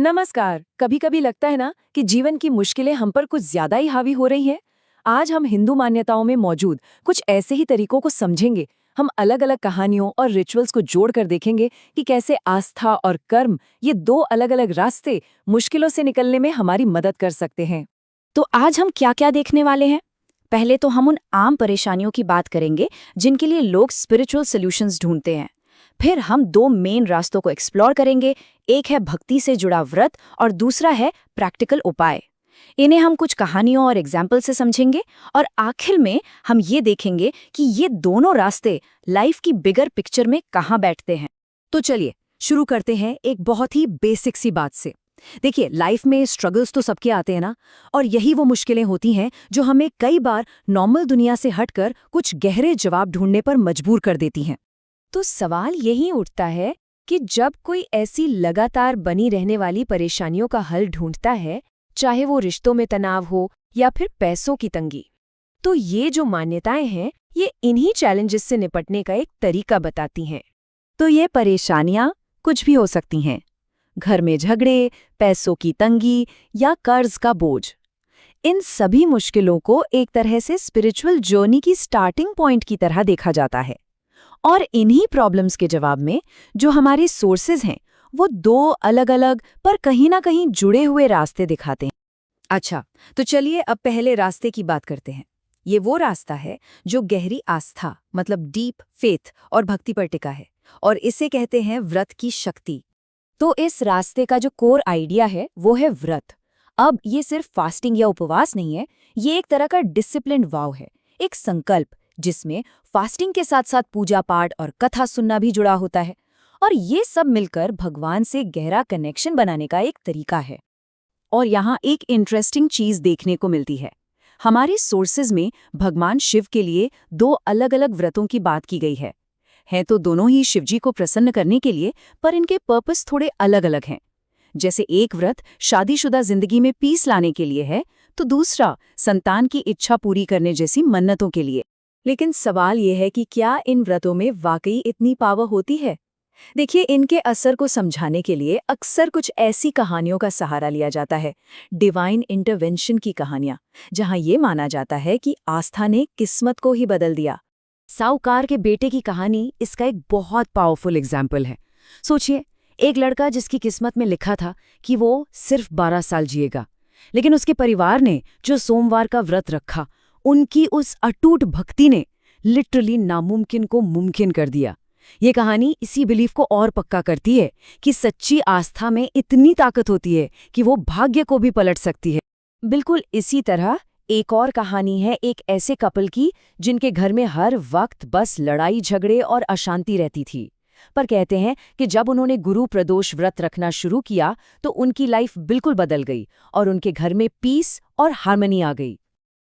नमस्कार। कभी कभी लगता है ना कि जीवन की मुश्किलें हम पर कुछ ज्यादा ही हावी हो रही हैं। आज हम हिंदू मान्यताओं में मौजूद कुछ ऐसे ही तरीकों को समझेंगे। हम अलग अलग कहानियों और रिचुअल्स को जोड़कर देखेंगे कि कैसे आस्था और कर्म, ये दो अलग अलग रास्ते, मुश्किलों से निकलने में हमारी मदद कर सकते हैं। तो आज हम क्या क्या देखने वाले हैं? पहले तो हम उन आम परेशानियों की बात करेंगे जिनके लिए लोग स्पिरिचुअल सॉल्यूशंस ढूंढते हैं। फिर हम दो मेन रास्तों को एक्सप्लोर करेंगे। एक है भक्ति से जुड़ा व्रत और दूसरा है प्रैक्टिकल उपाय। इन्हें हम कुछ कहानियों और एग्जाम्पल से समझेंगे और आखिर में हम ये देखेंगे कि ये दोनों रास्ते लाइफ की बिगर पिक्चर में कहाँ बैठते हैं। तो चलिए शुरू करते हैं एक बहुत ही बेसिक सी बात से। देखिए, लाइफ में स्ट्रगल्स तो सबके आते हैं ना, और यही वो मुश्किलें होती हैं जो हमें कई बार नॉर्मल दुनिया से हटकर कुछ गहरे जवाब ढूंढने पर मजबूर कर देती हैं। तो सवाल यही उठता है कि जब कोई ऐसी लगातार बनी रहने वाली परेशानियों का हल ढूंढता है, चाहे वो रिश्तों में तनाव हो या फिर पैसों की तंगी, तो ये जो मान्यताएं हैं ये इन्हीं चैलेंजेस से निपटने का एक तरीका बताती हैं। तो ये परेशानियां कुछ भी हो सकती हैं। घर में झगड़े, पैसों की तंगी या कर्ज का बोझ। इन सभी मुश्किलों को एक तरह से स्पिरिचुअल जर्नी की स्टार्टिंग पॉइंट की तरह देखा जाता है। और इन्हीं प्रॉब्लम्स के जवाब में जो हमारे सोर्सेज हैं, वो दो अलग अलग पर कहीं ना कहीं जुड़े हुए रास्ते दिखाते हैं। अच्छा, तो चलिए अब पहले रास्ते की बात करते हैं। ये वो रास्ता है जो गहरी आस्था, मतलब डीप फेथ और भक्ति पर टिका है, और इसे कहते हैं व्रत की शक्ति। तो इस रास्ते का जो कोर आइडिया है वो है व्रत। अब ये सिर्फ फास्टिंग या उपवास नहीं है, ये एक तरह का डिसिप्लिन वाव है, एक संकल्प जिसमें फास्टिंग के साथ साथ पूजा पाठ और कथा सुनना भी जुड़ा होता है। और ये सब मिलकर भगवान से गहरा कनेक्शन बनाने का एक तरीका है। और यहाँ एक इंटरेस्टिंग चीज देखने को मिलती है। हमारे सोर्सेज में भगवान शिव के लिए दो अलग अलग व्रतों की बात की गई है तो दोनों ही शिवजी को प्रसन्न करने के लिए, पर इनके पर्पस थोड़े अलग अलग हैं। जैसे एक व्रत शादीशुदा जिंदगी में पीस लाने के लिए है, तो दूसरा संतान की इच्छा पूरी करने जैसी मन्नतों के लिए। लेकिन सवाल यह है कि क्या इन व्रतों में वाकई इतनी पावर होती है? देखिए, इनके असर को समझाने के लिए अक्सर कुछ ऐसी कहानियों का सहारा लिया जाता है, डिवाइन इंटरवेंशन की कहानियां, जहां ये माना जाता है कि आस्था ने किस्मत को ही बदल दिया। साहूकार के बेटे की कहानी इसका एक बहुत पावरफुल एग्जाम्पल है। सोचिए, एक लड़का जिसकी किस्मत में लिखा था कि वो सिर्फ 12 साल जिएगा, लेकिन उसके परिवार ने जो सोमवार का व्रत रखा, उनकी उस अटूट भक्ति ने लिटरली नामुमकिन को मुमकिन कर दिया। ये कहानी इसी बिलीफ को और पक्का करती है कि सच्ची आस्था में इतनी ताकत होती है कि वो भाग्य को भी पलट सकती है। बिल्कुल इसी तरह एक और कहानी है एक ऐसे कपल की जिनके घर में हर वक्त बस लड़ाई झगड़े और अशांति रहती थी। पर कहते हैं कि जब उन्होंने गुरु प्रदोष व्रत रखना शुरू किया तो उनकी लाइफ बिल्कुल बदल गई और उनके घर में पीस और हार्मनी आ गई।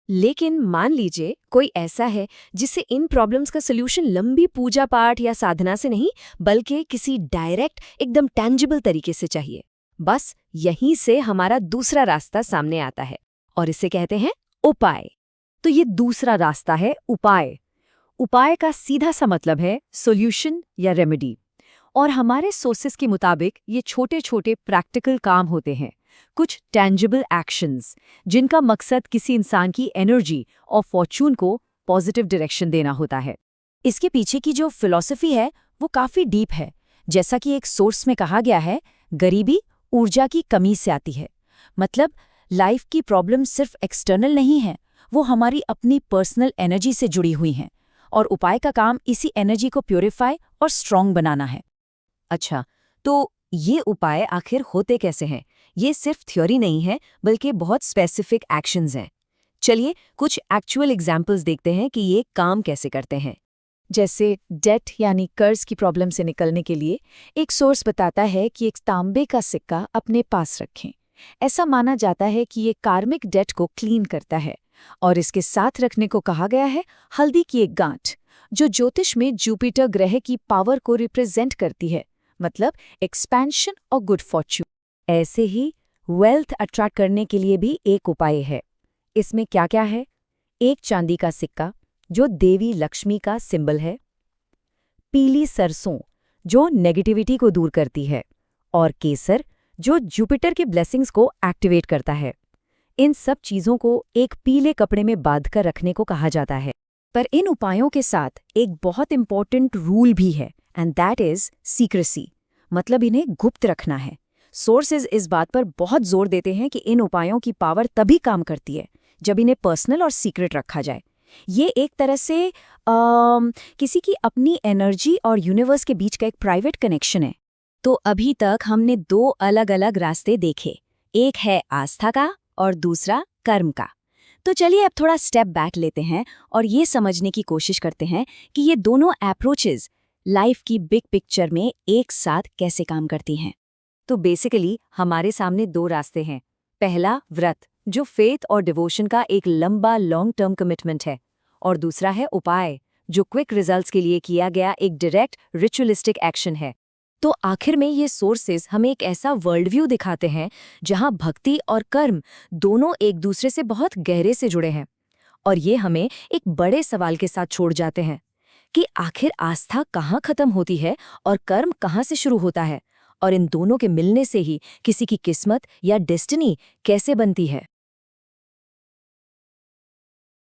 लेकिन मान लीजिए कोई ऐसा है जिसे इन प्रॉब्लम्स का सलूशन लंबी पूजा पाठ या साधना से नहीं, बल्कि किसी डायरेक्ट एकदम टैंजिबल तरीके से चाहिए। बस यहीं से हमारा दूसरा रास्ता सामने आता है और इसे कहते हैं उपाय। तो ये दूसरा रास्ता है उपाय। उपाय का सीधा सा मतलब है सॉल्यूशन या रेमेडी। और हमारे सोर्सेस के मुताबिक ये छोटे छोटे प्रैक्टिकल काम होते हैं, कुछ टैंजिबल एक्शंस, जिनका मकसद किसी इंसान की एनर्जी और फॉर्चून को पॉजिटिव डायरेक्शन देना होता है। इसके पीछे की जो फिलॉसफी है वो काफी डीप है। जैसा कि एक सोर्स में कहा गया है, गरीबी ऊर्जा की कमी से आती है। मतलब लाइफ की प्रॉब्लम सिर्फ एक्सटर्नल नहीं है, वो हमारी अपनी पर्सनल एनर्जी से जुड़ी हुई हैं, और उपाय का काम इसी एनर्जी को प्योरीफाई और स्ट्रॉन्ग बनाना है। अच्छा, तो ये उपाय आखिर होते कैसे हैं? ये सिर्फ थ्योरी नहीं है, बल्कि बहुत स्पेसिफिक एक्शंस हैं। चलिए कुछ एक्चुअल एग्जाम्पल्स देखते हैं कि ये काम कैसे करते हैं। जैसे डेट यानी कर्ज की प्रॉब्लम से निकलने के लिए एक सोर्स बताता है कि एक तांबे का सिक्का अपने पास रखें। ऐसा माना जाता है कि ये कार्मिक डेट को क्लीन करता है। और इसके साथ रखने को कहा गया है हल्दी की एक गांठ, जो ज्योतिष में जुपिटर ग्रह की पावर को रिप्रेजेंट करती है, मतलब एक्सपेंशन और गुड फॉर्च्यून। ऐसे ही वेल्थ अट्रैक्ट करने के लिए भी एक उपाय है। इसमें क्या क्या है? एक चांदी का सिक्का जो देवी लक्ष्मी का सिंबल है, पीली सरसों जो नेगेटिविटी को दूर करती है, और केसर जो जुपिटर के ब्लेसिंग्स को एक्टिवेट करता है। इन सब चीजों को एक पीले कपड़े में बांधकर रखने को कहा जाता है। पर इन उपायों के साथ एक बहुत इंपॉर्टेंट रूल भी है, एंड दैट इज सीक्रेसी, मतलब इन्हें गुप्त रखना है। सोर्सेज इस बात पर बहुत जोर देते हैं कि इन उपायों की पावर तभी काम करती है जब इन्हें पर्सनल और सीक्रेट रखा जाए। ये एक तरह से किसी की अपनी एनर्जी और यूनिवर्स के बीच का एक प्राइवेट कनेक्शन है। तो अभी तक हमने 2 अलग-अलग रास्ते देखे, एक है आस्था का और दूसरा कर्म का। तो चलिए अब थोड़ा स्टेप बैक लेते हैं और ये समझने की कोशिश करते हैं कि ये दोनों अप्रोचेस लाइफ की बिग पिक्चर में एक साथ कैसे काम करती हैं। तो बेसिकली हमारे सामने 2 रास्ते हैं। पहला व्रत, जो फेथ और डिवोशन का एक लंबा लॉन्ग टर्म कमिटमेंट है, और दूसरा है उपाय, जो क्विक रिजल्ट्स के लिए किया गया एक डायरेक्ट रिचुअलिस्टिक एक्शन है। तो आखिर में ये सोर्सेज हमें एक ऐसा वर्ल्ड व्यू दिखाते हैं जहां भक्ति और कर्म दोनों एक दूसरे से बहुत गहरे से जुड़े हैं। और ये हमें एक बड़े सवाल के साथ छोड़ जाते हैं कि आखिर आस्था कहाँ खत्म होती है और कर्म कहाँ से शुरू होता है, और इन दोनों के मिलने से ही किसी की किस्मत या डेस्टिनी कैसे बनती है।